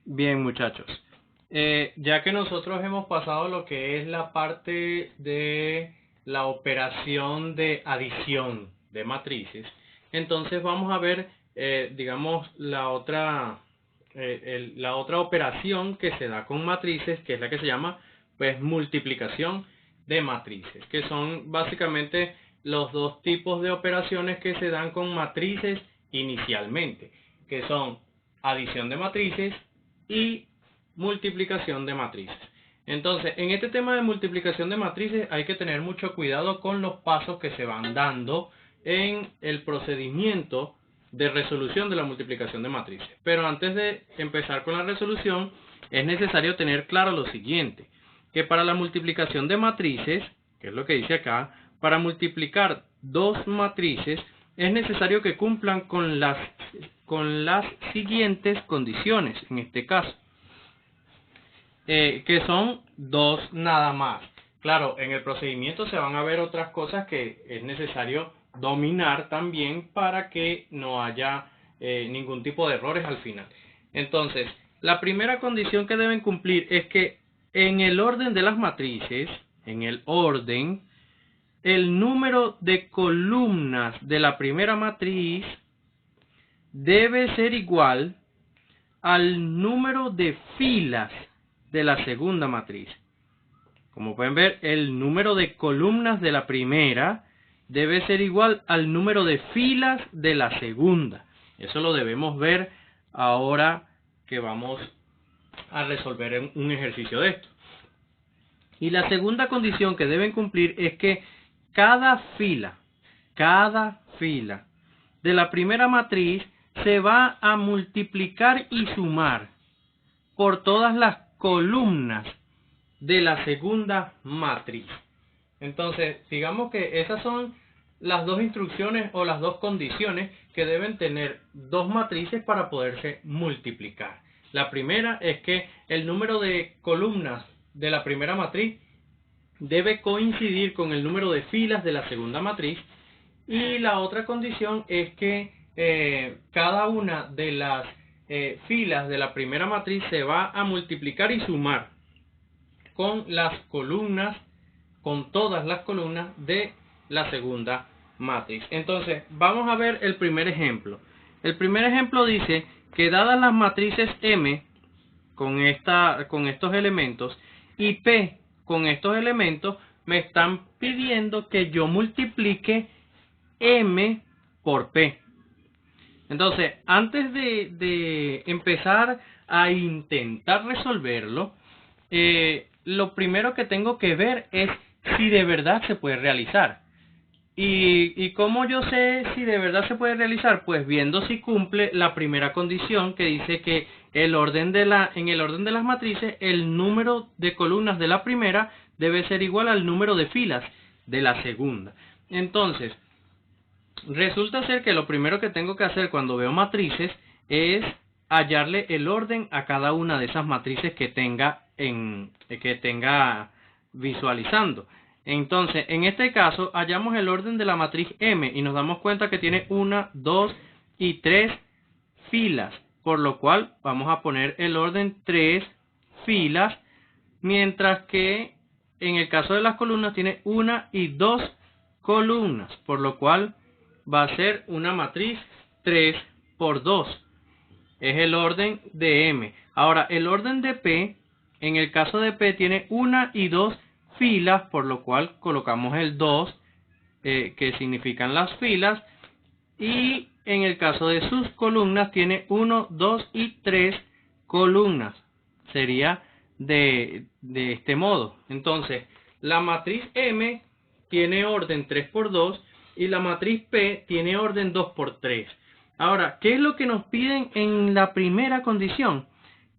Bien, muchachos. Ya que nosotros hemos pasado lo que es la parte de la operación de adición de matrices, entonces vamos a ver, digamos, la otra operación que se da con matrices, que es la que se llama, pues, multiplicación de matrices, que son básicamente los dos tipos de operaciones que se dan con matrices inicialmente, que son adición de matrices y multiplicación de matrices. Entonces, en este tema de multiplicación de matrices hay que tener mucho cuidado con los pasos que se van dando en el procedimiento de resolución de la multiplicación de matrices. Pero antes de empezar con la resolución, es necesario tener claro lo siguiente, que para la multiplicación de matrices, que es lo que dice acá, para multiplicar dos matrices es necesario que cumplan con las siguientes condiciones, en este caso, que son dos nada más. Claro, en el procedimiento se van a ver otras cosas que es necesario dominar también para que no haya ningún tipo de errores al final. Entonces, la primera condición que deben cumplir es que en el orden de las matrices, en el orden, el número de columnas de la primera matriz debe ser igual al número de filas de la segunda matriz. Como pueden ver, el número de columnas de la primera debe ser igual al número de filas de la segunda. Eso lo debemos ver ahora que vamos a resolver un ejercicio de esto. Y la segunda condición que deben cumplir es que cada fila de la primera matriz se va a multiplicar y sumar por todas las columnas de la segunda matriz. Entonces, digamos que esas son las dos instrucciones o las dos condiciones que deben tener dos matrices para poderse multiplicar. La primera es que el número de columnas de la primera matriz debe coincidir con el número de filas de la segunda matriz, y la otra condición es que cada una de las filas de la primera matriz se va a multiplicar y sumar con las columnas, con todas las columnas de la segunda matriz. Entonces, vamos a ver el primer ejemplo. El primer ejemplo dice que dadas las matrices M con estos elementos y P con estos elementos, me están pidiendo que yo multiplique M por P. Entonces, antes de empezar a intentar resolverlo, lo primero que tengo que ver es si de verdad se puede realizar. ¿Y cómo yo sé si de verdad se puede realizar? Pues viendo si cumple la primera condición, que dice que en el orden de las matrices, el número de columnas de la primera debe ser igual al número de filas de la segunda. Entonces, resulta ser que lo primero que tengo que hacer cuando veo matrices es hallarle el orden a cada una de esas matrices que tenga visualizando. Entonces, en este caso, hallamos el orden de la matriz M y nos damos cuenta que tiene 1, 2 y 3 filas, por lo cual vamos a poner el orden 3 filas, mientras que en el caso de las columnas tiene 1 y 2 columnas, por lo cual va a ser una matriz 3 por 2. Es el orden de M. Ahora, el orden de P, en el caso de P, tiene 1 y 2 filas, por lo cual colocamos el 2, que significan las filas, y en el caso de sus columnas tiene 1, 2 y 3 columnas. Sería de este modo. Entonces, la matriz M tiene orden 3 por 2 y la matriz P tiene orden 2 por 3. Ahora, ¿qué es lo que nos piden en la primera condición?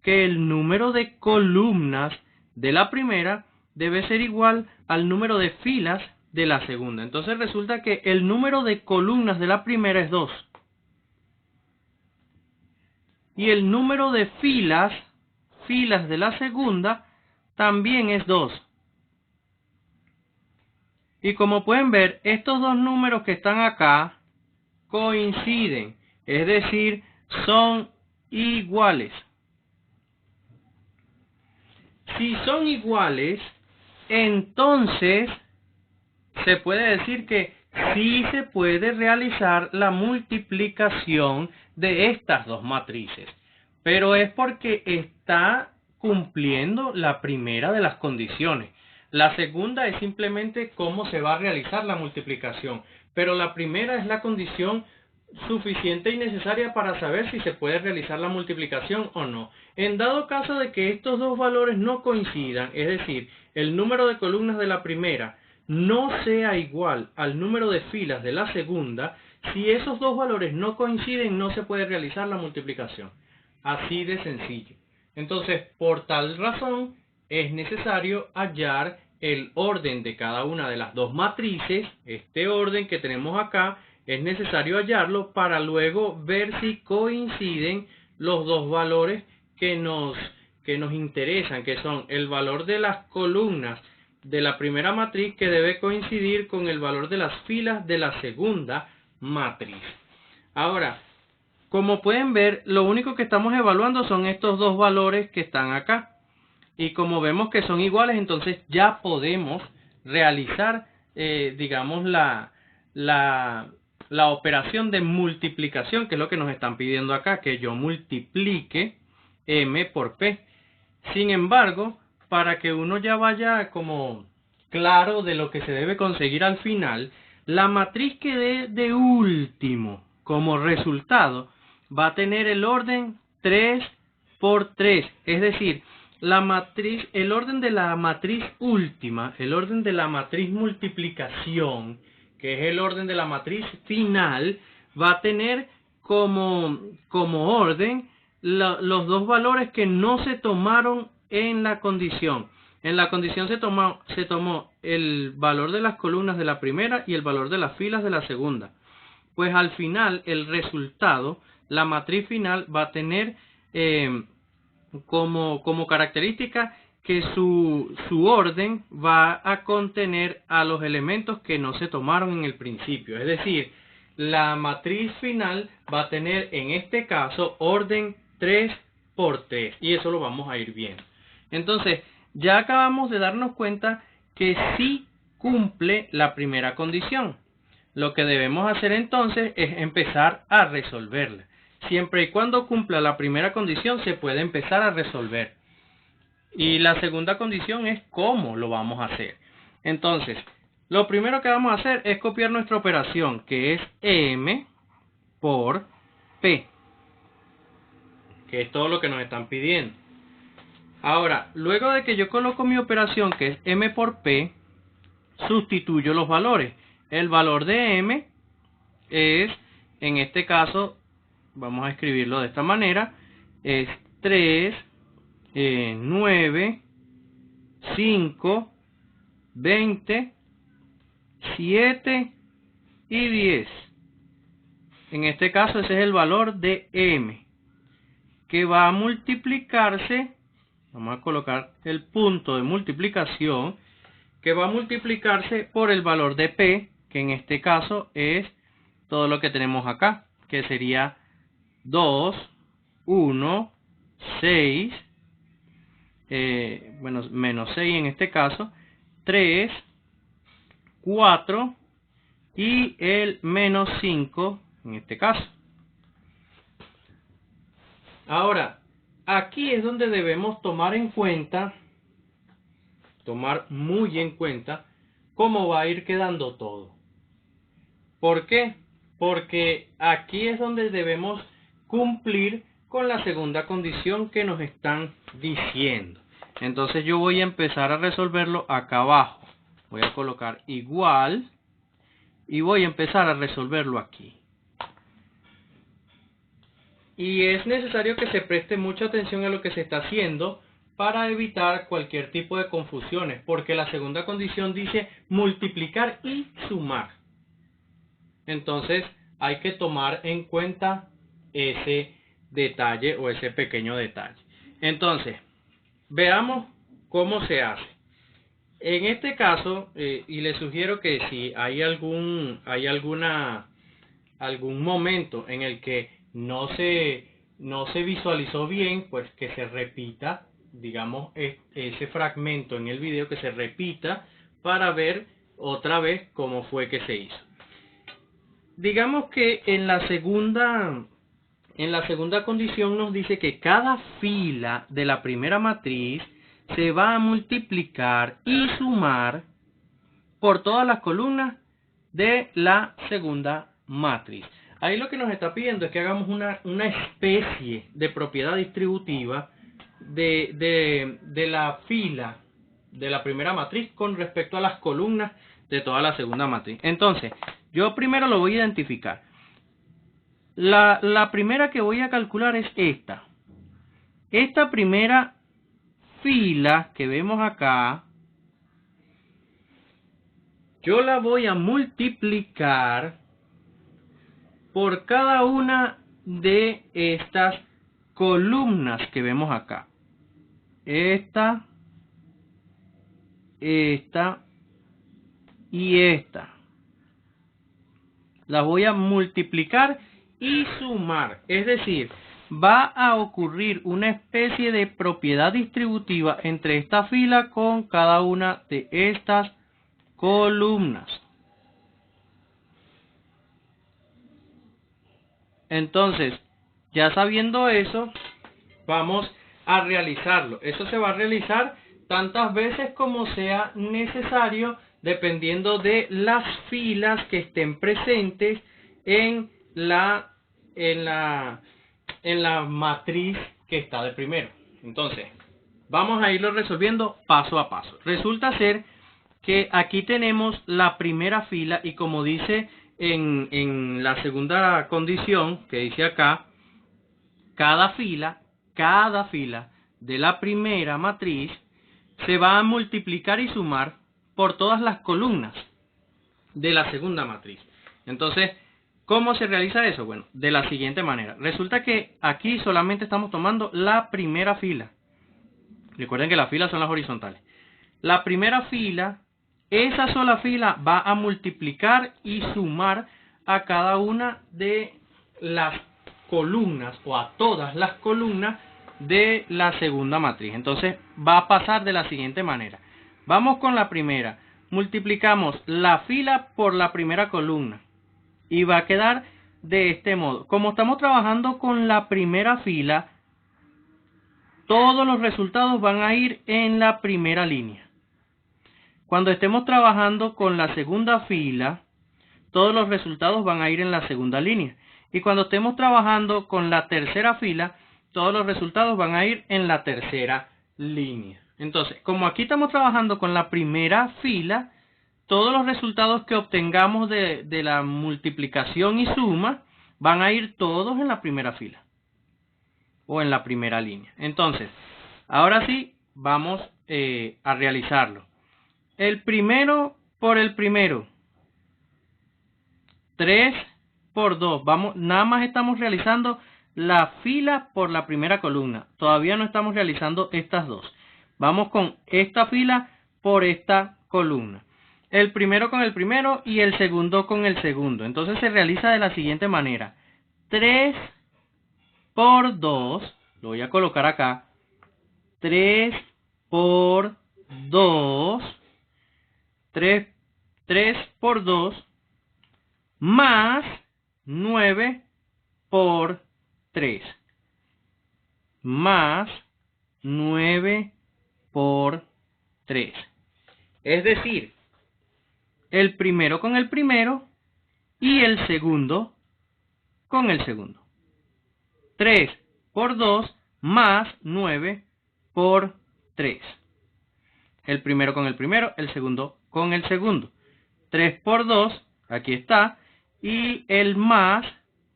Que el número de columnas de la primera debe ser igual al número de filas de la segunda. Entonces resulta que el número de columnas de la primera es 2. Y el número de filas de la segunda, también es 2. Y como pueden ver, estos dos números que están acá coinciden, es decir, son iguales. Si son iguales, entonces se puede decir que sí se puede realizar la multiplicación de estas dos matrices, pero es porque está cumpliendo la primera de las condiciones. La segunda es simplemente cómo se va a realizar la multiplicación, pero la primera es la condición suficiente y necesaria para saber si se puede realizar la multiplicación o no. En dado caso de que estos dos valores no coincidan, es decir, el número de columnas de la primera no sea igual al número de filas de la segunda, si esos dos valores no coinciden, no se puede realizar la multiplicación. Así de sencillo. Entonces, por tal razón, es necesario hallar el orden de cada una de las dos matrices. Este orden que tenemos acá, es necesario hallarlo para luego ver si coinciden los dos valores que nos interesan, que son el valor de las columnas de la primera matriz, que debe coincidir con el valor de las filas de la segunda matriz. Ahora, como pueden ver, lo único que estamos evaluando son estos dos valores que están acá. Y como vemos que son iguales, entonces ya podemos realizar, digamos, la operación de multiplicación, que es lo que nos están pidiendo acá, que yo multiplique m por p. Sin embargo, para que uno ya vaya como claro de lo que se debe conseguir al final, la matriz que dé de último como resultado va a tener el orden 3 por 3, es decir, la matriz, el orden de la matriz última, el orden de la matriz multiplicación, que es el orden de la matriz final, va a tener como orden los dos valores que no se tomaron en la condición. En la condición se tomó el valor de las columnas de la primera y el valor de las filas de la segunda. Pues al final, el resultado, la matriz final va a tener como característica que su orden va a contener a los elementos que no se tomaron en el principio. Es decir, la matriz final va a tener en este caso orden 3 por 3, y eso lo vamos a ir viendo. Entonces, ya acabamos de darnos cuenta que sí cumple la primera condición. Lo que debemos hacer entonces es empezar a resolverla. Siempre y cuando cumpla la primera condición, se puede empezar a resolver. Y la segunda condición es cómo lo vamos a hacer. Entonces, lo primero que vamos a hacer es copiar nuestra operación, que es m por p, que es todo lo que nos están pidiendo. Ahora, luego de que yo coloco mi operación, que es m por p, sustituyo los valores. El valor de m es, en este caso, vamos a escribirlo de esta manera, es 3, 9, 5, 20, 7 y 10. En este caso ese es el valor de m, que va a multiplicarse, vamos a colocar el punto de multiplicación, que va a multiplicarse por el valor de p, que en este caso es todo lo que tenemos acá, que sería 2, 1, 6, menos 6 en este caso, 3, 4 y el menos 5 en este caso. Ahora, aquí es donde debemos tomar muy en cuenta cómo va a ir quedando todo. ¿Por qué? Porque aquí es donde debemos cumplir con la segunda condición que nos están diciendo. Entonces yo voy a empezar a resolverlo acá abajo. Voy a colocar igual y voy a empezar a resolverlo aquí. Y es necesario que se preste mucha atención a lo que se está haciendo para evitar cualquier tipo de confusiones, porque la segunda condición dice multiplicar y sumar. Entonces hay que tomar en cuenta ese detalle o ese pequeño detalle. Entonces, veamos cómo se hace. En este caso, y les sugiero que si hay algún momento en el que no se visualizó bien, pues que se repita digamos, ese fragmento en el video, que se repita para ver otra vez cómo fue que se hizo. Digamos que en la segunda condición nos dice que cada fila de la primera matriz se va a multiplicar y sumar por todas las columnas de la segunda matriz. Ahí lo que nos está pidiendo es que hagamos una especie de propiedad distributiva de la fila de la primera matriz con respecto a las columnas de toda la segunda matriz. Entonces, yo primero lo voy a identificar. La primera que voy a calcular es esta. Esta primera fila que vemos acá, yo la voy a multiplicar por cada una de estas columnas que vemos acá. Esta y esta. Las voy a multiplicar y sumar. Es decir, va a ocurrir una especie de propiedad distributiva entre esta fila con cada una de estas columnas. Entonces, ya sabiendo eso, vamos a realizarlo. Eso se va a realizar tantas veces como sea necesario, dependiendo de las filas que estén presentes en la matriz que está de primero. Entonces, vamos a irlo resolviendo paso a paso. Resulta ser que aquí tenemos la primera fila y, como dice en la segunda condición que dice acá, cada fila de la primera matriz se va a multiplicar y sumar por todas las columnas de la segunda matriz. Entonces, ¿cómo se realiza eso? Bueno, de la siguiente manera. Resulta que aquí solamente estamos tomando la primera fila. Recuerden que las filas son las horizontales. La primera fila, esa sola fila va a multiplicar y sumar a cada una de las columnas o a todas las columnas de la segunda matriz. Entonces va a pasar de la siguiente manera. Vamos con la primera. Multiplicamos la fila por la primera columna y va a quedar de este modo. Como estamos trabajando con la primera fila, todos los resultados van a ir en la primera línea. Cuando estemos trabajando con la segunda fila, todos los resultados van a ir en la segunda línea. Y cuando estemos trabajando con la tercera fila, todos los resultados van a ir en la tercera línea. Entonces, como aquí estamos trabajando con la primera fila, todos los resultados que obtengamos de la multiplicación y suma van a ir todos en la primera fila o en la primera línea. Entonces, ahora sí, vamos a realizarlo. El primero por el primero. 3 por 2. Nada más estamos realizando la fila por la primera columna. Todavía no estamos realizando estas dos. Vamos con esta fila por esta columna. El primero con el primero y el segundo con el segundo. Entonces se realiza de la siguiente manera. 3 por 2. Lo voy a colocar acá. 3 por 2. 3 por 2 más 9 por 3 más 9 por 3. Es decir, el primero con el primero y el segundo con el segundo. 3 por 2 más 9 por 3. El primero con el primero, el segundo con el segundo. 3 por 2, aquí está. Y el más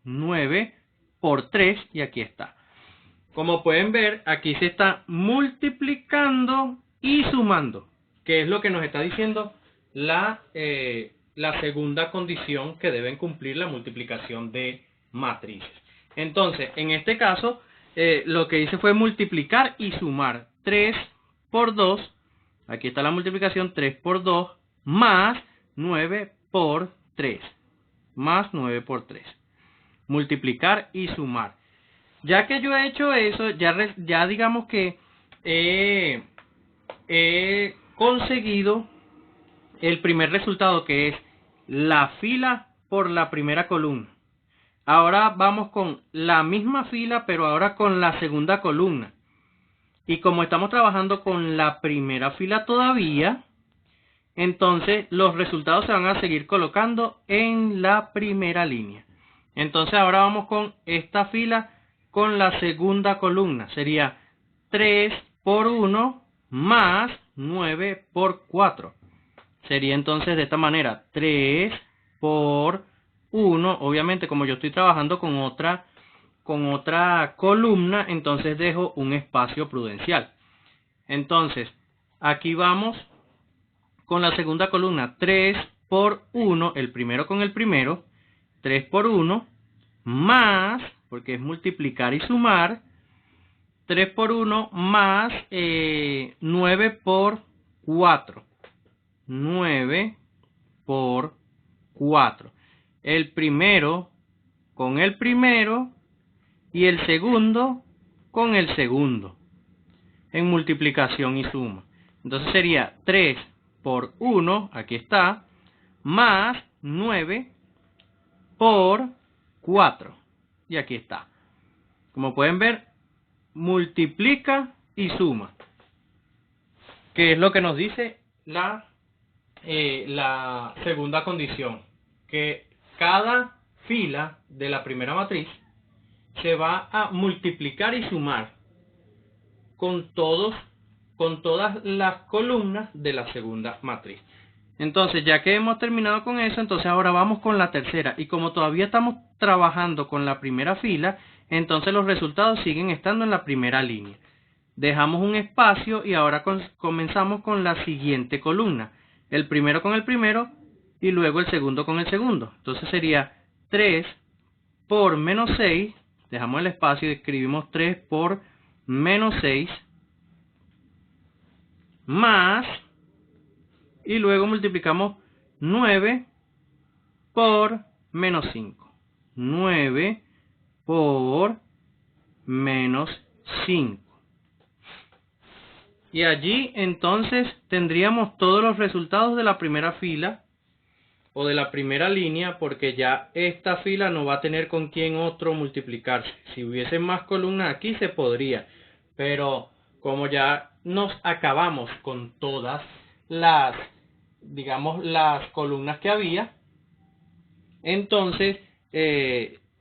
9 por 3, y aquí está. Como pueden ver, aquí se está multiplicando y sumando, que es lo que nos está diciendo la segunda condición que deben cumplir la multiplicación de matrices. Entonces, en este caso, lo que hice fue multiplicar y sumar. 3 por 2, aquí está la multiplicación, 3 por 2, más 9 por 3. Más 9 por 3. Multiplicar y sumar. Ya que yo he hecho eso, ya digamos que he conseguido el primer resultado, que es la fila por la primera columna. Ahora vamos con la misma fila, pero ahora con la segunda columna. Y como estamos trabajando con la primera fila todavía, entonces los resultados se van a seguir colocando en la primera línea. Entonces ahora vamos con esta fila con la segunda columna. Sería 3 por 1 más 9 por 4. Sería entonces de esta manera: 3 por 1. Obviamente, como yo estoy trabajando con otra columna, entonces dejo un espacio prudencial. Entonces, aquí vamos con la segunda columna: 3 por 1, el primero con el primero, 3 por 1, más, porque es multiplicar y sumar, 3 por 1 más 9 por 4. 9 por 4. El primero con el primero y el segundo con el segundo, en multiplicación y suma. Entonces sería 3 por 1, aquí está, más 9 por 4. Y aquí está. Como pueden ver, multiplica y suma, que es lo que nos dice la segunda condición, que cada fila de la primera matriz se va a multiplicar y sumar con todas las columnas de la segunda matriz. Entonces, ya que hemos terminado con eso, entonces ahora vamos con la tercera. Y como todavía estamos trabajando con la primera fila, entonces los resultados siguen estando en la primera línea. Dejamos un espacio y ahora comenzamos con la siguiente columna. El primero con el primero y luego el segundo con el segundo. Entonces sería 3 por menos 6. Dejamos el espacio y escribimos 3 por menos 6. Más, y luego multiplicamos 9 por menos 5. 9 por menos 5. Y allí entonces tendríamos todos los resultados de la primera fila o de la primera línea, porque ya esta fila no va a tener con quién otro multiplicarse. Si hubiese más columnas aquí se podría, pero como ya nos acabamos con todas las, digamos, las columnas que había, entonces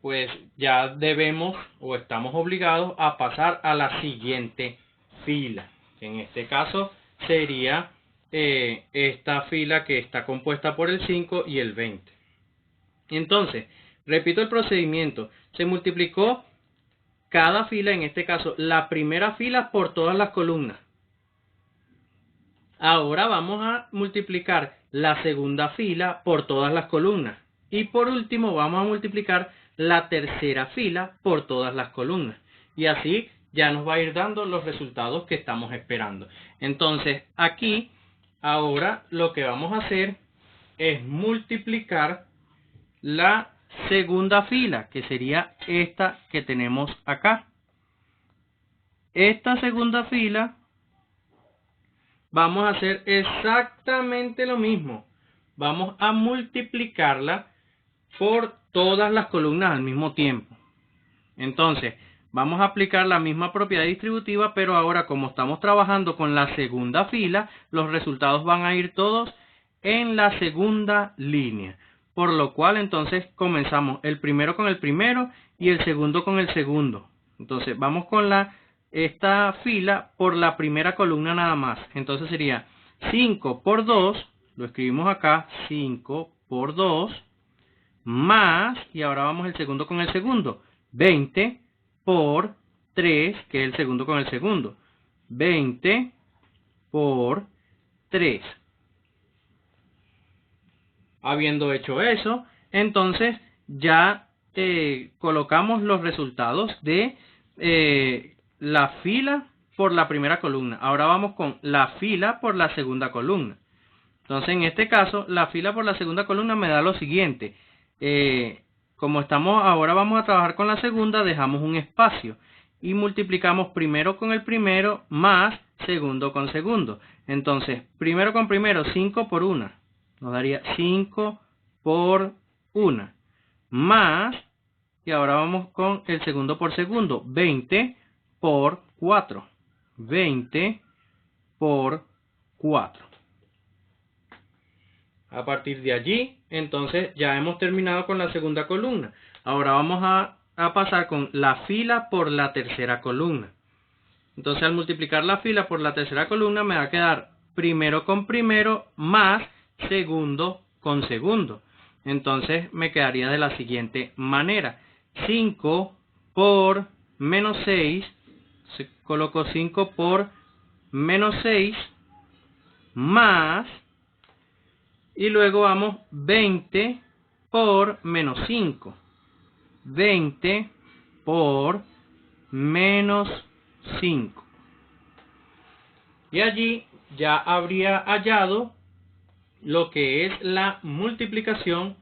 pues ya debemos o estamos obligados a pasar a la siguiente fila, que en este caso sería esta fila que está compuesta por el 5 y el 20. Entonces, repito el procedimiento. Se multiplicó cada fila, en este caso la primera fila, por todas las columnas. Ahora vamos a multiplicar la segunda fila por todas las columnas. Y por último vamos a multiplicar la tercera fila por todas las columnas. Y así ya nos va a ir dando los resultados que estamos esperando. Entonces aquí ahora lo que vamos a hacer es multiplicar la segunda fila, que sería esta que tenemos acá. Esta segunda fila vamos a hacer exactamente lo mismo. Vamos a multiplicarla por todas las columnas al mismo tiempo. Entonces, vamos a aplicar la misma propiedad distributiva, pero ahora como estamos trabajando con la segunda fila, los resultados van a ir todos en la segunda línea. Por lo cual, entonces, comenzamos el primero con el primero y el segundo con el segundo. Entonces, vamos con esta fila por la primera columna nada más. Entonces sería 5 por 2, lo escribimos acá, 5 por 2, más, y ahora vamos el segundo con el segundo, 20 por 3, que es el segundo con el segundo, 20 por 3. Habiendo hecho eso, entonces ya colocamos los resultados de la fila por la primera columna. Ahora vamos con la fila por la segunda columna. Entonces en este caso la fila por la segunda columna me da lo siguiente. Como ahora vamos a trabajar con la segunda, dejamos un espacio y multiplicamos primero con el primero más segundo con segundo. Entonces, primero con primero, 5 por 1. Nos daría 5 por 1. Más, y ahora vamos con el segundo por segundo, 20 por 4. 20 por 4. A partir de allí, entonces ya hemos terminado con la segunda columna. Ahora vamos a pasar con la fila por la tercera columna. Entonces al multiplicar la fila por la tercera columna me va a quedar primero con primero más segundo con segundo. Entonces me quedaría de la siguiente manera. 5 por menos 6, se colocó 5 por menos 6 más, y luego vamos 20 por menos 5. 20 por menos 5. Y allí ya habría hallado lo que es la multiplicación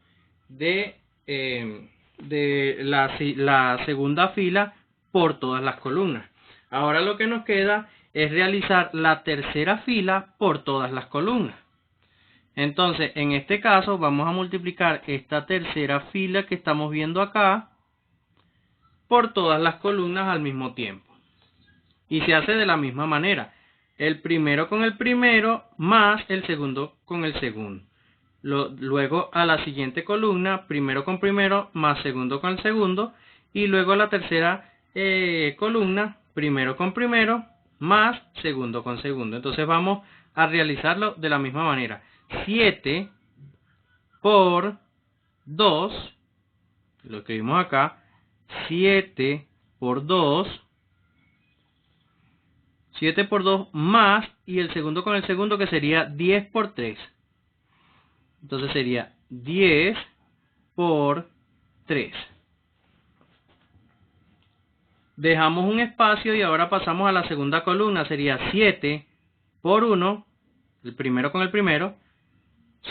de la segunda fila por todas las columnas. Ahora lo que nos queda es realizar la tercera fila por todas las columnas. Entonces, en este caso vamos a multiplicar esta tercera fila que estamos viendo acá por todas las columnas al mismo tiempo. Y se hace de la misma manera. El primero con el primero más el segundo con el segundo. Luego a la siguiente columna, primero con primero más segundo con el segundo. Y luego a la tercera columna, primero con primero más segundo con segundo. Entonces vamos a realizarlo de la misma manera. 7 por 2, lo que vimos acá, 7 por 2, 7 por 2 más, y el segundo con el segundo que sería 10 por 3. Entonces sería 10 por 3. Dejamos un espacio y ahora pasamos a la segunda columna. Sería 7 por 1, el primero con el primero.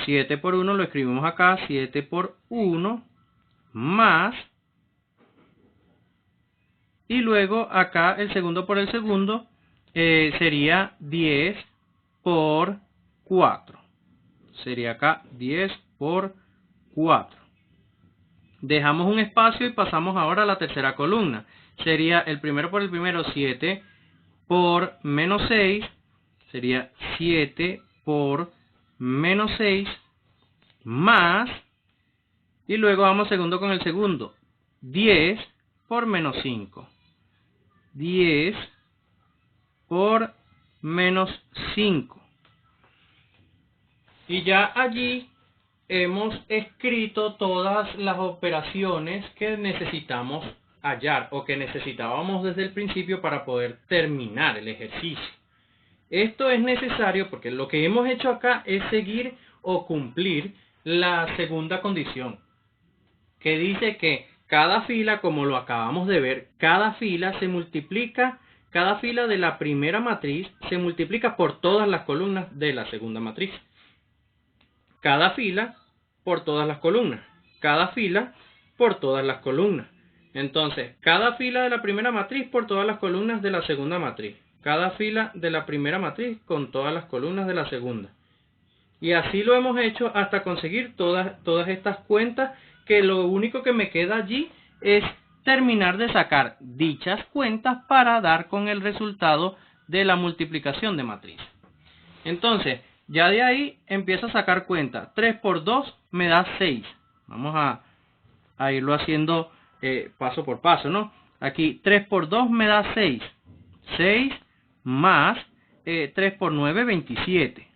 7 por 1 lo escribimos acá, 7 por 1 más, y luego acá el segundo por el segundo sería 10 por 4. Sería acá 10 por 4. Dejamos un espacio y pasamos ahora a la tercera columna. Sería el primero por el primero, 7 por menos 6. Sería 7 por menos 6 más, y luego vamos segundo con el segundo, 10 por menos 5. 10 por menos 5. Y ya allí hemos escrito todas las operaciones que necesitamos hallar o que necesitábamos desde el principio para poder terminar el ejercicio. Esto es necesario porque lo que hemos hecho acá es seguir o cumplir la segunda condición, que dice que cada fila, como lo acabamos de ver, cada fila se multiplica, cada fila de la primera matriz se multiplica por todas las columnas de la segunda matriz. Cada fila por todas las columnas, cada fila por todas las columnas. Entonces, cada fila de la primera matriz por todas las columnas de la segunda matriz. Cada fila de la primera matriz con todas las columnas de la segunda. Y así lo hemos hecho hasta conseguir todas estas cuentas, que lo único que me queda allí es terminar de sacar dichas cuentas para dar con el resultado de la multiplicación de matriz. Entonces, ya de ahí empiezo a sacar cuenta. 3 por 2 me da 6. Vamos a irlo haciendo paso por paso, ¿no? Aquí 3 por 2 me da 6. 6 más 3 por 9, 27.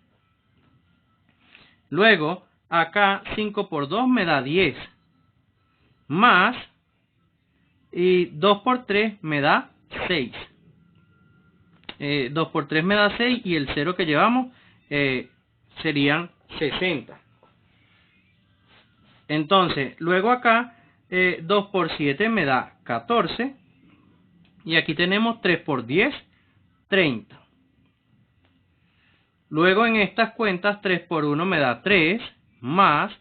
Luego, acá 5 por 2 me da 10. Más, y 2 por 3 me da 6. 2 por 3 me da 6 y el 0 que llevamos serían 60. Entonces, luego acá 2 por 7 me da 14. Y aquí tenemos 3 por 10, 30. Luego en estas cuentas 3 por 1 me da 3, más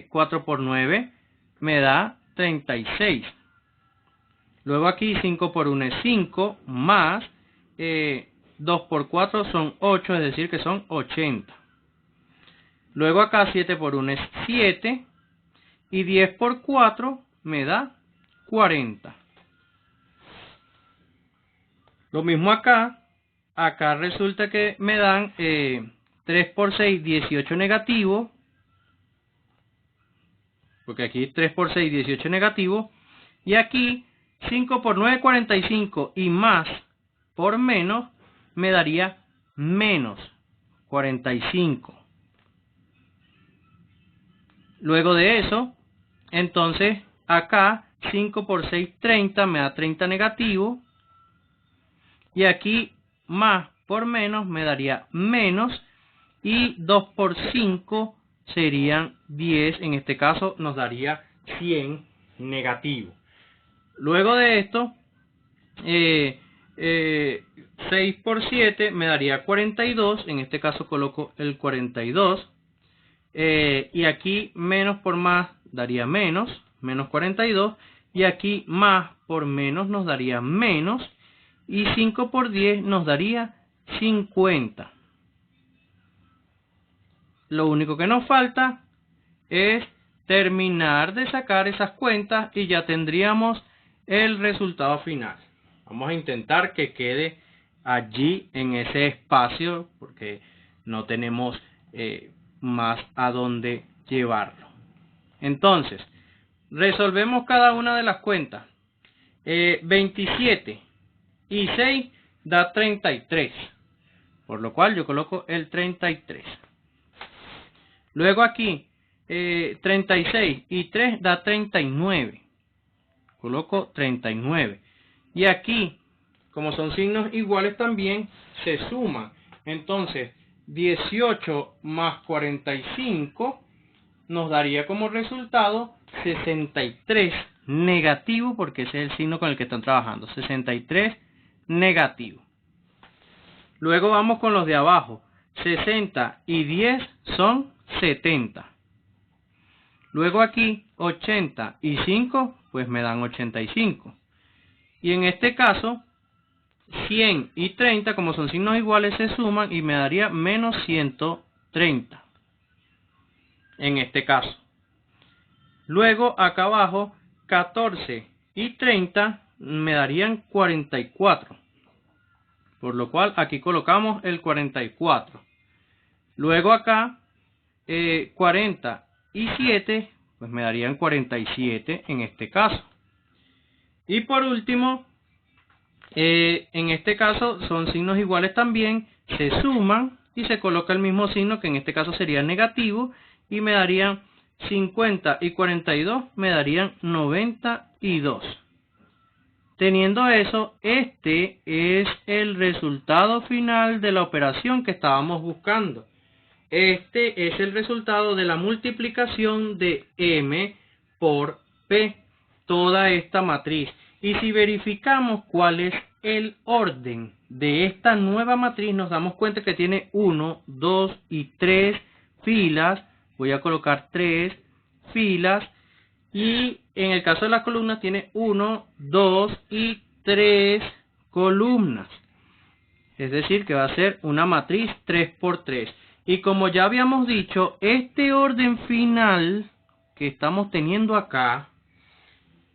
4 por 9 me da 36. Luego aquí 5 por 1 es 5, más 2 por 4 son 8, es decir que son 80. Luego acá 7 por 1 es 7, y 10 por 4 me da 40. Lo mismo acá. Acá resulta que me dan 3 por 6, 18 negativo. Porque aquí 3 por 6, 18 negativo. Y aquí 5 por 9, 45. Y más por menos me daría menos 45. Luego de eso, entonces acá 5 por 6, 30. Me da 30 negativo. Y aquí más por menos me daría menos. Y 2 por 5 serían 10. En este caso nos daría 100 negativo. Luego de esto, 6 por 7 me daría 42. En este caso coloco el 42. Y aquí menos por más daría menos 42. Y aquí más por menos nos daría menos. Y 5 por 10 nos daría 50. Lo único que nos falta es terminar de sacar esas cuentas y ya tendríamos el resultado final. Vamos a intentar que quede allí en ese espacio porque no tenemos más a dónde llevarlo. Entonces, resolvemos cada una de las cuentas. 27 y 6 da 33, por lo cual yo coloco el 33. Luego aquí 36 y 3 da 39, coloco 39. Y aquí, como son signos iguales también, se suman. Entonces 18 más 45 nos daría como resultado 63 negativo, porque ese es el signo con el que están trabajando. 63 negativo. Luego vamos con los de abajo. 60 y 10 son 70. Luego aquí 80 y 5 pues me dan 85. Y en este caso 100 y 30, como son signos iguales, se suman y me daría menos 130. En este caso. Luego acá abajo 14 y 30 me darían 44. Por lo cual aquí colocamos el 44. Luego acá 40 y 7 pues me darían 47 en este caso. Y por último, en este caso son signos iguales también, se suman y se coloca el mismo signo, que en este caso sería negativo, y me darían 50 y 42 me darían 92. Teniendo eso, este es el resultado final de la operación que estábamos buscando. Este es el resultado de la multiplicación de M por P, toda esta matriz. Y si verificamos cuál es el orden de esta nueva matriz, nos damos cuenta que tiene 1, 2 y 3 filas. Voy a colocar 3 filas. Y en el caso de las columnas tiene 1, 2 y 3 columnas. Es decir, que va a ser una matriz 3 por 3. Y como ya habíamos dicho, este orden final que estamos teniendo acá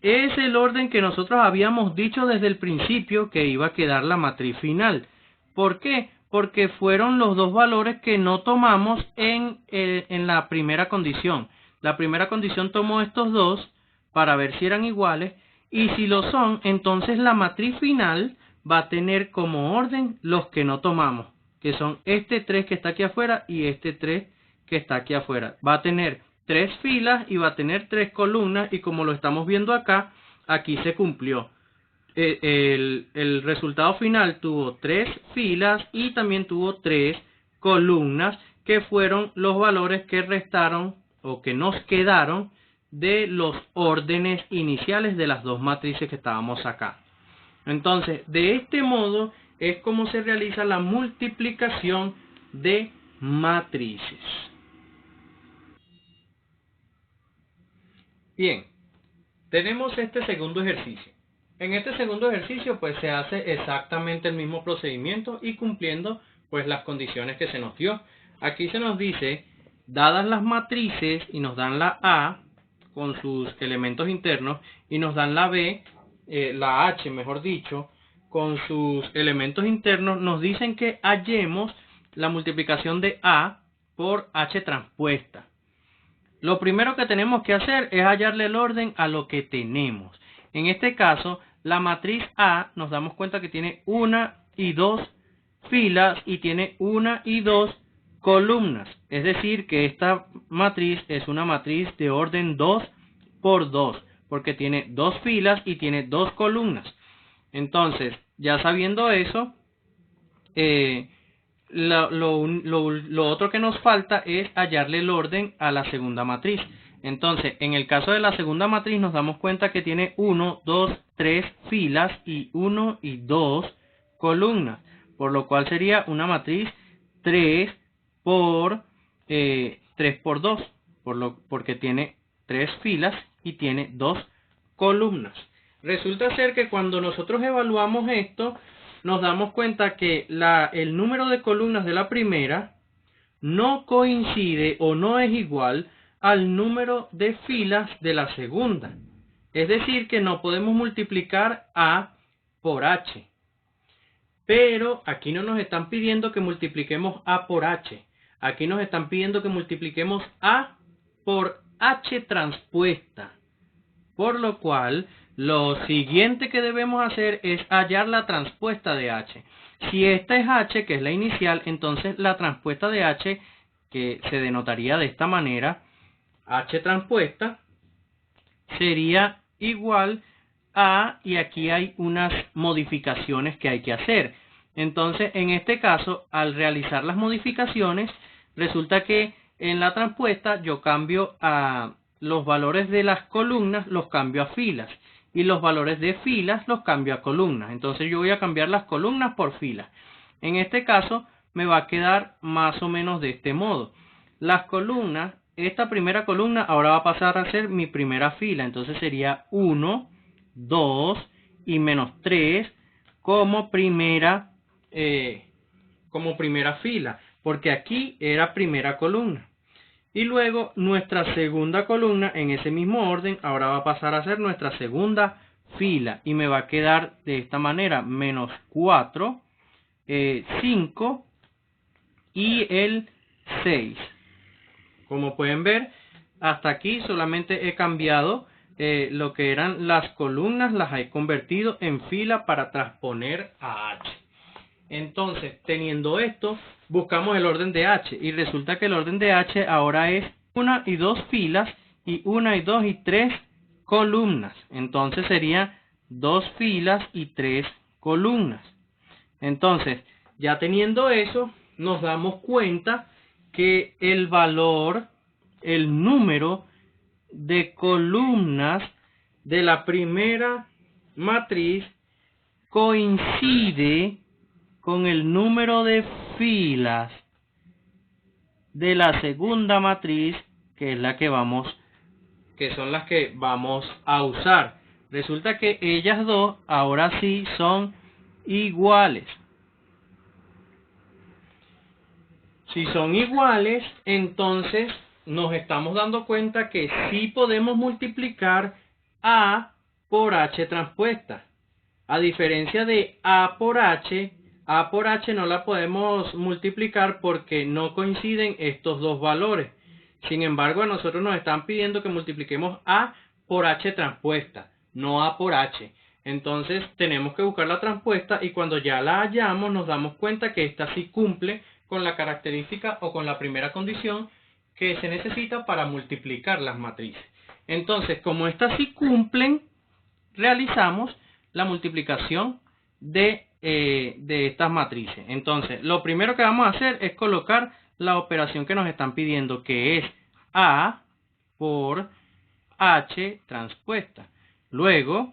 es el orden que nosotros habíamos dicho desde el principio que iba a quedar la matriz final. ¿Por qué? Porque fueron los dos valores que no tomamos en la primera condición. La primera condición tomó estos dos para ver si eran iguales, y si lo son, entonces la matriz final va a tener como orden los que no tomamos, que son este 3 que está aquí afuera y este 3 que está aquí afuera. Va a tener 3 filas y va a tener 3 columnas, y como lo estamos viendo acá, aquí se cumplió. El resultado final tuvo 3 filas y también tuvo 3 columnas, que fueron los valores que restaron o que nos quedaron de los órdenes iniciales de las dos matrices que estábamos acá. Entonces, de este modo es como se realiza la multiplicación de matrices. Bien, tenemos este segundo ejercicio. En este segundo ejercicio pues se hace exactamente el mismo procedimiento y cumpliendo pues las condiciones que se nos dio. Aquí se nos dice, dadas las matrices y nos dan la A con sus elementos internos y nos dan la B, la H mejor dicho, con sus elementos internos, nos dicen que hallemos la multiplicación de A por H transpuesta. Lo primero que tenemos que hacer es hallarle el orden a lo que tenemos. En este caso, la matriz A nos damos cuenta que tiene 1 y 2 filas y tiene 1 y 2 columnas. Es decir, que esta matriz es una matriz de orden 2 por 2, porque tiene 2 filas y tiene 2 columnas. Entonces, ya sabiendo eso, lo otro que nos falta es hallarle el orden a la segunda matriz. Entonces, en el caso de la segunda matriz nos damos cuenta que tiene 1, 2, 3 filas y 1 y 2 columnas, por lo cual sería una matriz 3 por 2, porque tiene 3 filas y tiene 2 columnas. Resulta ser que cuando nosotros evaluamos esto, nos damos cuenta que el número de columnas de la primera no coincide o no es igual al número de filas de la segunda. Es decir, que no podemos multiplicar A por H. Pero aquí no nos están pidiendo que multipliquemos A por H. Aquí nos están pidiendo que multipliquemos A por H transpuesta. Por lo cual, lo siguiente que debemos hacer es hallar la transpuesta de H. Si esta es H, que es la inicial, entonces la transpuesta de H, que se denotaría de esta manera, H transpuesta, sería igual a, y aquí hay unas modificaciones que hay que hacer. Entonces, en este caso, al realizar las modificaciones, resulta que en la transpuesta yo cambio a los valores de las columnas, los cambio a filas, y los valores de filas los cambio a columnas. Entonces yo voy a cambiar las columnas por filas. En este caso me va a quedar más o menos de este modo. Las columnas, esta primera columna ahora va a pasar a ser mi primera fila. Entonces sería 1, 2 y menos 3 como primera fila, porque aquí era primera columna. Y luego nuestra segunda columna en ese mismo orden ahora va a pasar a ser nuestra segunda fila. Y me va a quedar de esta manera, menos 4, 5 y el 6. Como pueden ver, hasta aquí solamente he cambiado lo que eran las columnas, las he convertido en fila para transponer a H. Entonces, teniendo esto, buscamos el orden de H y resulta que el orden de H ahora es 1 y 2 filas y 1 y 2 y 3 columnas. Entonces sería 2 filas y 3 columnas. Entonces, ya teniendo eso, nos damos cuenta que el número de columnas de la primera matriz coincide con el número de filas de la segunda matriz, que es que son las que vamos a usar. Resulta que ellas dos ahora sí son iguales. Si son iguales, entonces nos estamos dando cuenta que sí podemos multiplicar A por H transpuesta. A diferencia de A por H no la podemos multiplicar porque no coinciden estos dos valores. Sin embargo, a nosotros nos están pidiendo que multipliquemos A por H transpuesta, no A por H. Entonces tenemos que buscar la transpuesta y cuando ya la hallamos nos damos cuenta que esta sí cumple con la característica o con la primera condición que se necesita para multiplicar las matrices. Entonces, como estas sí cumplen, realizamos la multiplicación de estas matrices. Entonces, lo primero que vamos a hacer es colocar la operación que nos están pidiendo, que es A por H transpuesta. Luego,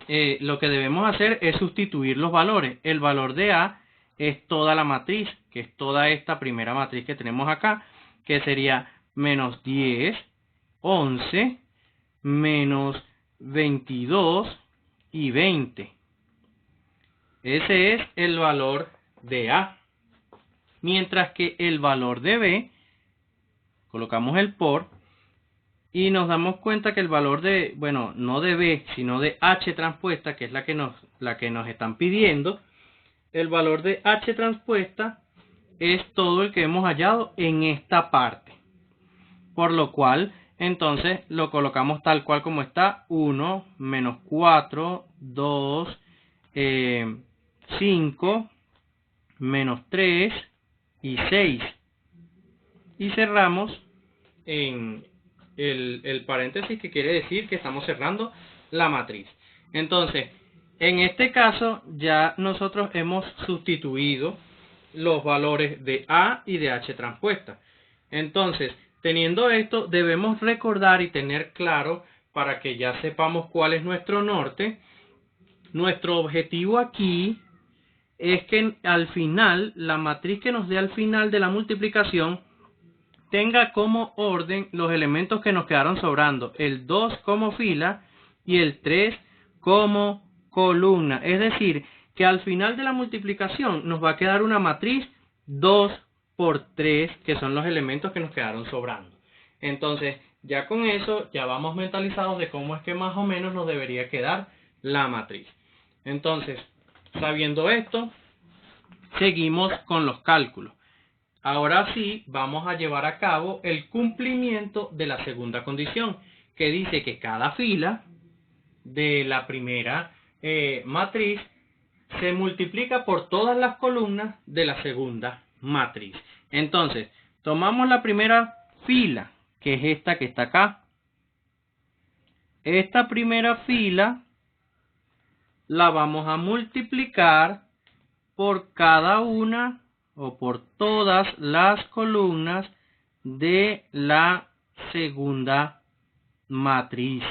lo que debemos hacer es sustituir los valores. El valor de A es toda la matriz, que es toda esta primera matriz que tenemos acá, que sería menos 10, 11, menos 22, y 20. Ese es el valor de A. Mientras que el valor de B, colocamos el por, y nos damos cuenta que el valor de, bueno, no de B, sino de H transpuesta, que es la que nos están pidiendo, el valor de H transpuesta es todo el que hemos hallado en esta parte. Por lo cual, entonces, lo colocamos tal cual como está: 1, menos 4, 2, 5, menos 3 y 6. Y cerramos en el paréntesis, que quiere decir que estamos cerrando la matriz. Entonces, en este caso ya nosotros hemos sustituido los valores de A y de H transpuesta. Entonces, teniendo esto, debemos recordar y tener claro, para que ya sepamos cuál es nuestro norte. Nuestro objetivo aquí es que al final, la matriz que nos dé al final de la multiplicación tenga como orden los elementos que nos quedaron sobrando: el 2 como fila y el 3 como columna. Es decir, que al final de la multiplicación nos va a quedar una matriz 2 por 3, que son los elementos que nos quedaron sobrando. Entonces, ya con eso, ya vamos mentalizados de cómo es que más o menos nos debería quedar la matriz. Entonces, sabiendo esto, seguimos con los cálculos. Ahora sí, vamos a llevar a cabo el cumplimiento de la segunda condición, que dice que cada fila de la primera matriz se multiplica por todas las columnas de la segunda matriz. Entonces, tomamos la primera fila, que es esta que está acá. Esta primera fila la vamos a multiplicar por cada una o por todas las columnas de la segunda matriz.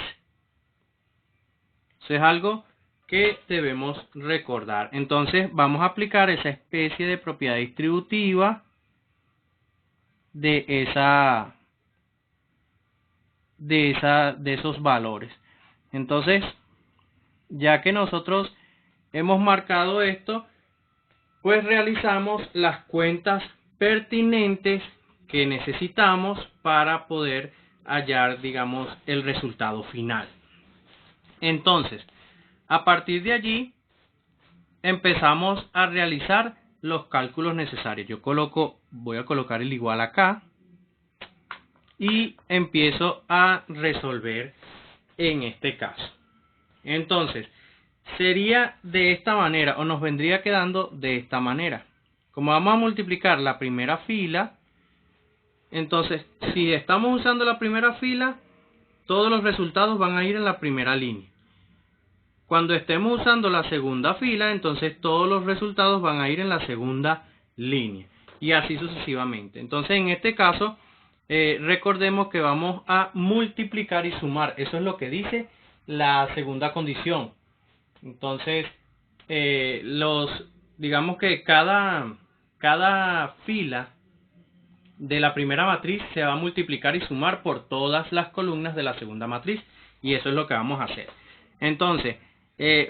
Eso es algo que debemos recordar. Entonces vamos a aplicar esa especie de propiedad distributiva de esos valores. Entonces, ya que nosotros hemos marcado esto, pues realizamos las cuentas pertinentes que necesitamos para poder hallar, digamos, el resultado final. Entonces, a partir de allí, empezamos a realizar los cálculos necesarios. Voy a colocar el igual acá y empiezo a resolver en este caso. Entonces, sería de esta manera, o nos vendría quedando de esta manera. Como vamos a multiplicar la primera fila, entonces, si estamos usando la primera fila, todos los resultados van a ir en la primera línea. Cuando estemos usando la segunda fila, entonces todos los resultados van a ir en la segunda línea. Y así sucesivamente. Entonces, en este caso, recordemos que vamos a multiplicar y sumar. Eso es lo que dice la segunda condición. Entonces, digamos que cada fila de la primera matriz se va a multiplicar y sumar por todas las columnas de la segunda matriz. Y eso es lo que vamos a hacer. Entonces,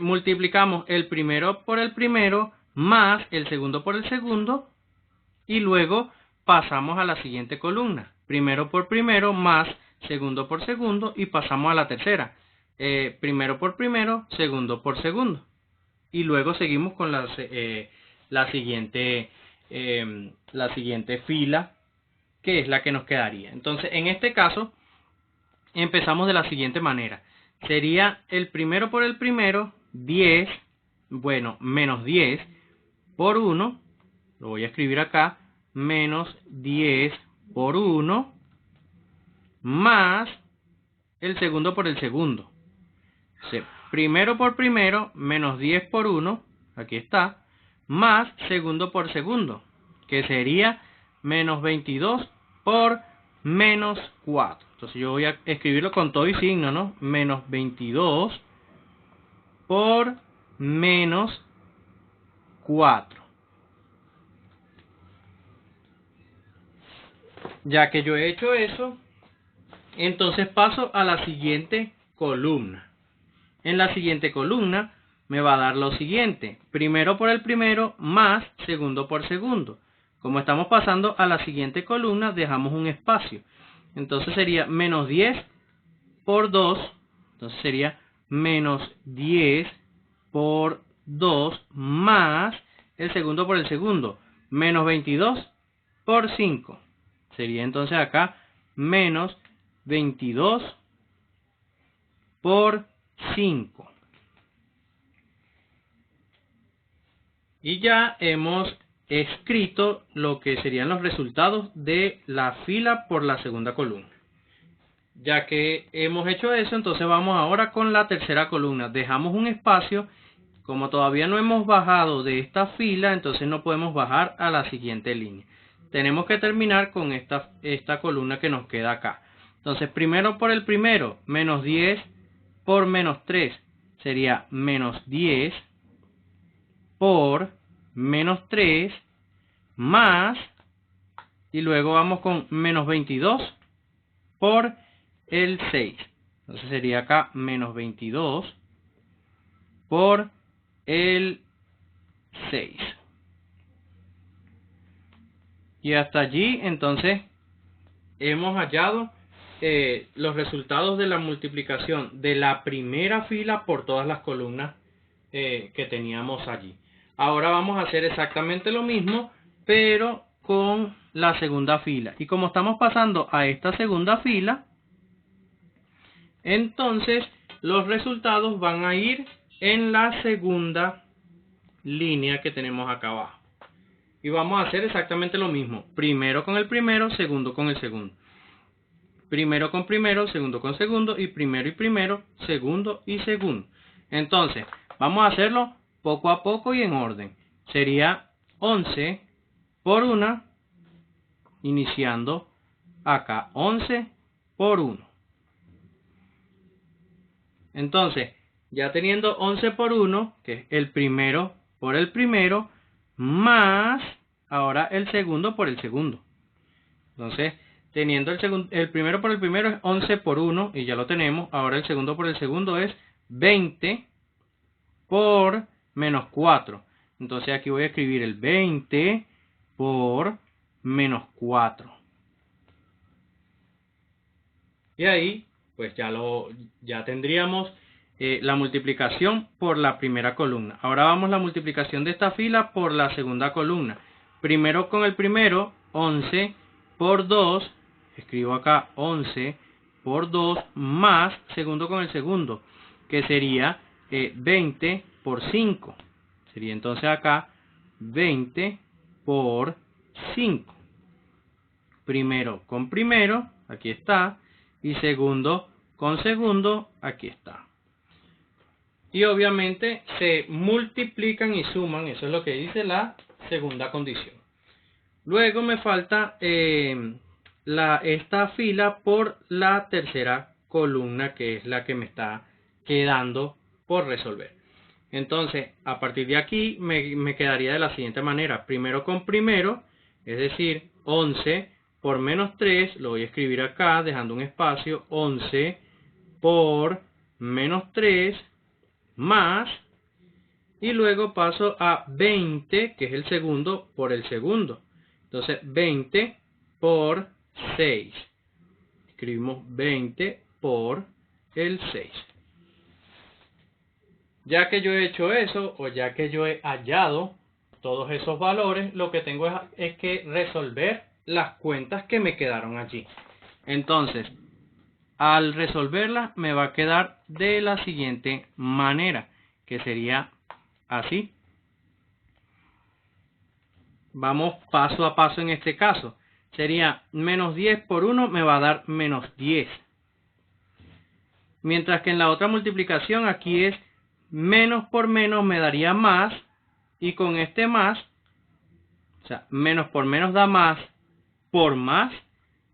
multiplicamos el primero por el primero más el segundo por el segundo. Y luego pasamos a la siguiente columna. Primero por primero más segundo por segundo. Y pasamos a la tercera. Primero por primero, segundo por segundo. Y luego seguimos con la siguiente fila, que es la que nos quedaría. Entonces, en este caso, empezamos de la siguiente manera. Sería el primero por el primero, 10, menos 10 por 1, lo voy a escribir acá, menos 10 por 1, más el segundo por el segundo. Primero por primero, menos 10 por 1, aquí está, más segundo por segundo, que sería menos 22 por menos 4. Entonces yo voy a escribirlo con todo y signo, ¿no? Menos 22 por menos 4. Ya que yo he hecho eso, entonces paso a la siguiente columna. en la siguiente columna me va a dar lo siguiente. Primero por el primero más segundo por segundo. Como estamos pasando a la siguiente columna, dejamos un espacio. Entonces sería menos 10 por 2. Entonces sería menos 10 por 2 más el segundo por el segundo. Menos 22 por 5. Sería entonces acá menos 22 por 5. Y ya hemos escrito lo que serían los resultados de la fila por la segunda columna. Ya que hemos hecho eso, entonces vamos ahora con la tercera columna. Dejamos un espacio. Como todavía no hemos bajado de esta fila, entonces no podemos bajar a la siguiente línea. Tenemos que terminar con esta columna que nos queda acá. Entonces, primero por el primero, menos 10 por menos 3. Sería menos 10 por menos 3 más, y luego vamos con menos 22 por el 6. Entonces sería acá menos 22 por el 6. Y hasta allí entonces hemos hallado los resultados de la multiplicación de la primera fila por todas las columnas que teníamos allí. Ahora vamos a hacer exactamente lo mismo, pero con la segunda fila. Y como estamos pasando a esta segunda fila, entonces los resultados van a ir en la segunda línea que tenemos acá abajo. Y vamos a hacer exactamente lo mismo. Primero con el primero, segundo con el segundo. Primero con primero, segundo con segundo, y primero, segundo y segundo. Entonces, vamos a hacerlo poco a poco y en orden. Sería 11 por 1, iniciando acá, 11 por 1. Entonces, ya teniendo 11 por 1, que es el primero por el primero, más ahora el segundo por el segundo. Entonces, teniendo el primero por el primero es 11 por 1, y ya lo tenemos. Ahora el segundo por el segundo es 20 por menos 4. Entonces aquí voy a escribir el 20 por menos 4. Y ahí, pues ya tendríamos la multiplicación por la primera columna. Ahora vamos a la multiplicación de esta fila por la segunda columna. Primero con el primero, 11 por 2. Escribo acá 11 por 2 más segundo con el segundo, que sería 20 por 5. Sería entonces acá 20 por 5. Primero con primero, aquí está. Y segundo con segundo, aquí está. Y obviamente se multiplican y suman, eso es lo que dice la segunda condición. Luego me falta esta fila por la tercera columna, que es la que me está quedando por resolver. Entonces, a partir de aquí me quedaría de la siguiente manera. Primero con primero, es decir, 11 por menos 3, lo voy a escribir acá, dejando un espacio, 11 por menos 3, más, y luego paso a 20, que es el segundo, por el segundo. Entonces, 20 por 6. Escribimos 20 por el 6. Ya que yo he hecho eso, o ya que yo he hallado todos esos valores, lo que tengo es que resolver las cuentas que me quedaron allí. Entonces, al resolverlas me va a quedar de la siguiente manera, que sería así. Vamos paso a paso en este caso. Sería menos 10 por 1 me va a dar menos 10. Mientras que en la otra multiplicación aquí es menos por menos me daría más. Y con este más, o sea, menos por menos da más, por más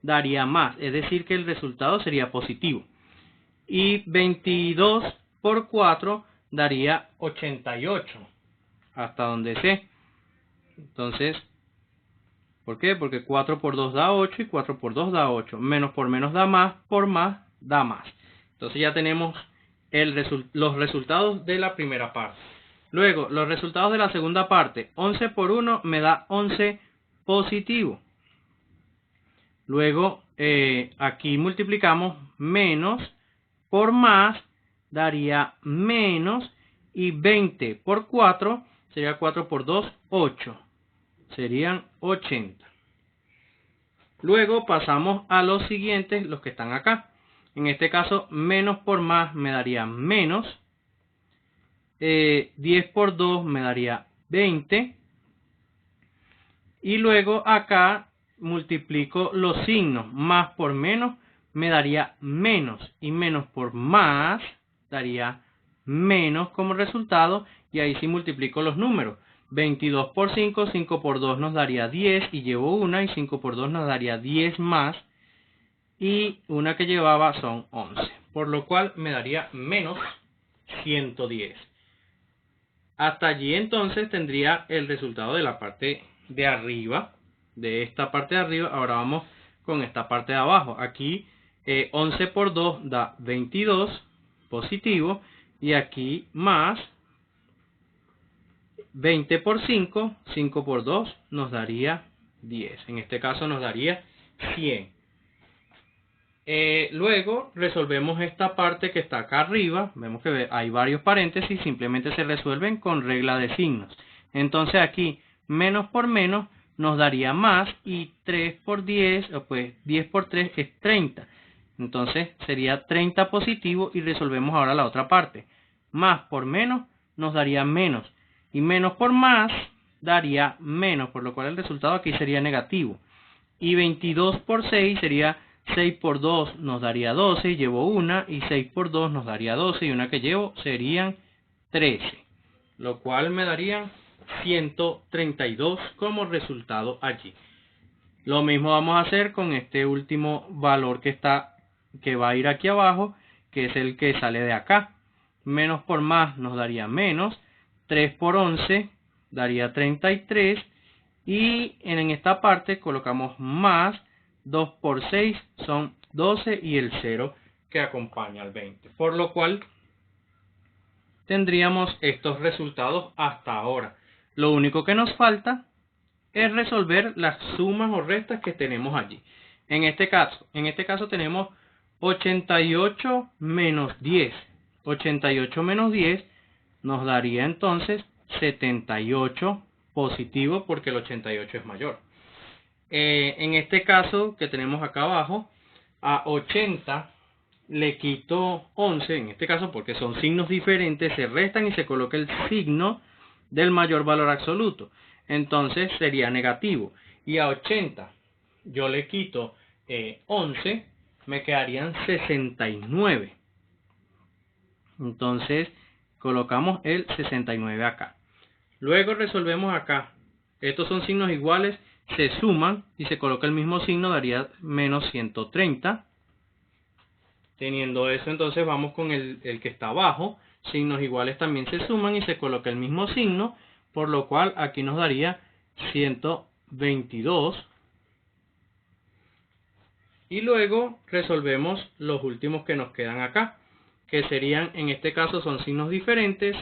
daría más. Es decir que el resultado sería positivo. Y 22 por 4 daría 88. Hasta donde sé. Entonces, ¿por qué? Porque 4 por 2 da 8 y 4 por 2 da 8. Menos por menos da más, por más da más. Entonces ya tenemos los resultados de la primera parte. Luego, los resultados de la segunda parte. 11 por 1 me da 11 positivo. Luego, aquí multiplicamos menos por más, daría menos. Y 20 por 4 sería 4 por 2, 8. Serían 80. Luego pasamos a los siguientes, los que están acá. En este caso, menos por más me daría menos. 10 por 2 me daría 20. Y luego acá multiplico los signos. Más por menos me daría menos. Y menos por más daría menos como resultado. Y ahí sí multiplico los números. 22 por 5, 5 por 2 nos daría 10 y llevo una. Y 5 por 2 nos daría 10 más. Y una que llevaba son 11. Por lo cual me daría menos 110. Hasta allí entonces tendría el resultado de la parte de arriba. De esta parte de arriba. Ahora vamos con esta parte de abajo. Aquí 11 por 2 da 22 positivo. Y aquí más 20 por 5. 5 por 2 nos daría 10. En este caso nos daría 100. Luego resolvemos esta parte que está acá arriba. Vemos que hay varios paréntesis. Simplemente se resuelven con regla de signos. Entonces aquí menos por menos nos daría más. Y 3 por 10, pues 10 por 3 es 30. Entonces sería 30 positivo. Y resolvemos ahora la otra parte. Más por menos nos daría menos. Y menos por más daría menos. Por lo cual el resultado aquí sería negativo. Y 22 por 6 sería 6 por 2 nos daría 12, llevo una, y 6 por 2 nos daría 12, y una que llevo serían 13, lo cual me darían 132 como resultado allí. Lo mismo vamos a hacer con este último valor que va a ir aquí abajo, que es el que sale de acá. Menos por más nos daría menos, 3 por 11 daría 33, y en esta parte colocamos más. 2 por 6 son 12 y el 0 que acompaña al 20. Por lo cual tendríamos estos resultados hasta ahora. Lo único que nos falta es resolver las sumas o restas que tenemos allí. En este caso tenemos 88 menos 10. 88 menos 10 nos daría entonces 78 positivo porque el 88 es mayor. En este caso que tenemos acá abajo, a 80 le quito 11, en este caso porque son signos diferentes, se restan y se coloca el signo del mayor valor absoluto. Entonces sería negativo. Y a 80 yo le quito 11, me quedarían 69. Entonces colocamos el 69 acá. Luego resolvemos acá. Estos son signos iguales. Se suman y se coloca el mismo signo, daría menos 130. Teniendo eso, entonces vamos con el que está abajo. Signos iguales también se suman y se coloca el mismo signo, por lo cual aquí nos daría 122. Y luego resolvemos los últimos que nos quedan acá, que serían, en este caso son signos diferentes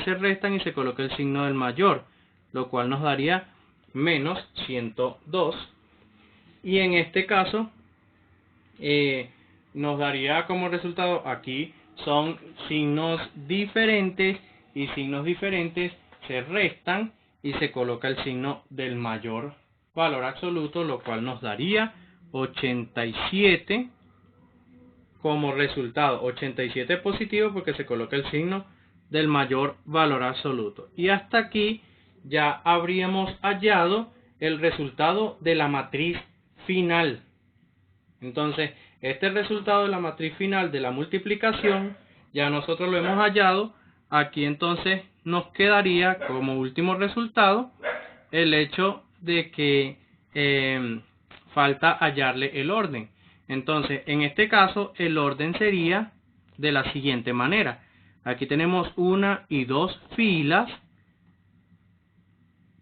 se restan y se coloca el signo del mayor, lo cual nos daría menos 102, y en este caso nos daría como resultado, aquí son signos diferentes y signos diferentes se restan y se coloca el signo del mayor valor absoluto, lo cual nos daría 87 como resultado. 87 positivo porque se coloca el signo del mayor valor absoluto. Y hasta aquí ya habríamos hallado el resultado de la matriz final. Entonces, este resultado de la matriz final de la multiplicación, ya nosotros lo hemos hallado. Aquí entonces nos quedaría como último resultado el hecho de que falta hallarle el orden. Entonces, en este caso, el orden sería de la siguiente manera. Aquí tenemos una y dos filas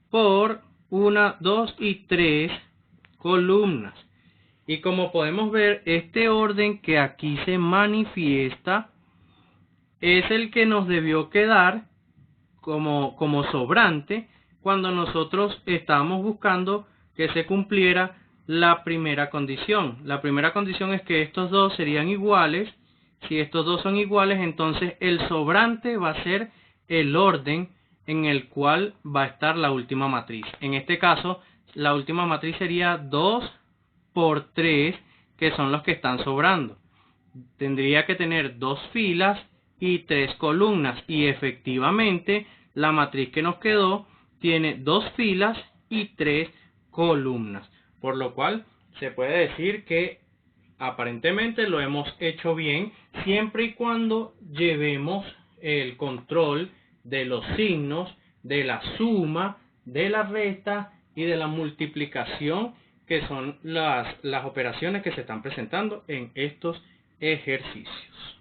por 1, 2 y 3 columnas. Y como podemos ver, este orden que aquí se manifiesta es el que nos debió quedar como sobrante cuando nosotros estábamos buscando que se cumpliera la primera condición. La primera condición es que estos dos serían iguales. Si estos dos son iguales, entonces el sobrante va a ser el orden en el cual va a estar la última matriz. En este caso, la última matriz sería 2 por 3, que son los que están sobrando. Tendría que tener 2 filas y 3 columnas. Y efectivamente, la matriz que nos quedó tiene 2 filas y 3 columnas. Por lo cual, se puede decir que aparentemente lo hemos hecho bien, siempre y cuando llevemos el control de los signos, de la suma, de la resta y de la multiplicación, que son las operaciones que se están presentando en estos ejercicios.